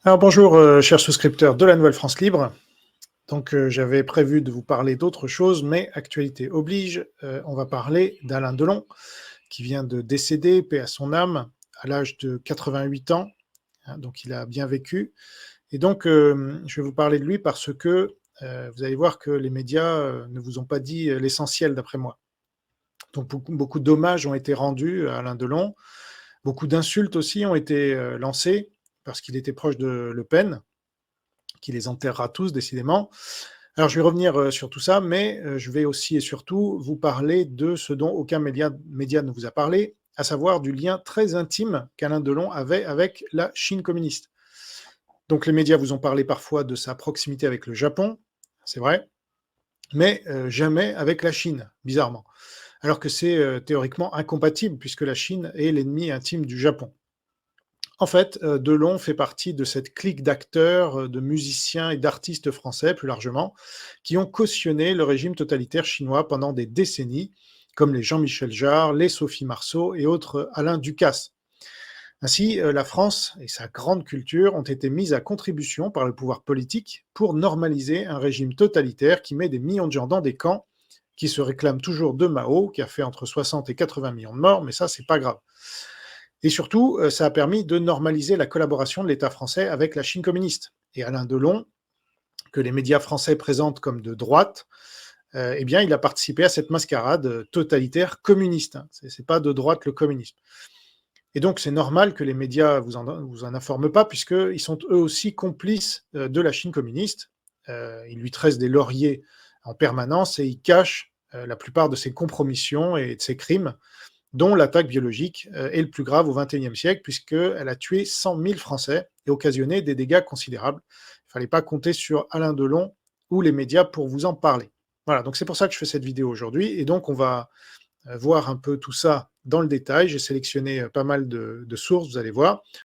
Alors bonjour, chers souscripteurs de la Nouvelle France Libre. Donc j'avais prévu de vous parler d'autre chose, mais actualité oblige, on va parler d'Alain Delon, qui vient de décéder, paix à son âme, à l'âge de 88 ans, hein, donc il a bien vécu. Et donc je vais vous parler de lui parce que vous allez voir que les médias ne vous ont pas dit l'essentiel d'après moi. Donc beaucoup d'hommages ont été rendus à Alain Delon, beaucoup d'insultes aussi ont été lancées, parce qu'il était proche de Le Pen, qui les enterrera tous décidément. Alors je vais revenir sur tout ça, mais je vais aussi et surtout vous parler de ce dont aucun média ne vous a parlé, à savoir du lien très intime qu'Alain Delon avait avec la Chine communiste. Donc les médias vous ont parlé parfois de sa proximité avec le Japon, c'est vrai, mais jamais avec la Chine, bizarrement. Alors que c'est théoriquement incompatible, puisque la Chine est l'ennemi intime du Japon. En fait, Delon fait partie de cette clique d'acteurs, de musiciens et d'artistes français, plus largement, qui ont cautionné le régime totalitaire chinois pendant des décennies, comme les Jean-Michel Jarre, les Sophie Marceau et autres Alain Ducasse. Ainsi, la France et sa grande culture ont été mises à contribution par le pouvoir politique pour normaliser un régime totalitaire qui met des millions de gens dans des camps, qui se réclame toujours de Mao, qui a fait entre 60 et 80 millions de morts, mais ça, c'est pas grave. Et surtout, ça a permis de normaliser la collaboration de l'État français avec la Chine communiste. Et Alain Delon, que les médias français présentent comme de droite, eh bien, il a participé à cette mascarade totalitaire communiste, hein. C'est pas de droite le communisme. Et donc, c'est normal que les médias vous en informent pas, puisqu'ils sont eux aussi complices de la Chine communiste. Ils lui tressent des lauriers en permanence et ils cachent la plupart de ses compromissions et de ses crimes, dont l'attaque biologique est le plus grave au XXIe siècle, puisqu'elle a tué 100 000 Français et occasionné des dégâts considérables. Il ne fallait pas compter sur Alain Delon ou les médias pour vous en parler. Voilà, donc c'est pour ça que je fais cette vidéo aujourd'hui, et donc on va voir un peu tout ça dans le détail. J'ai sélectionné pas mal de sources, vous allez voir.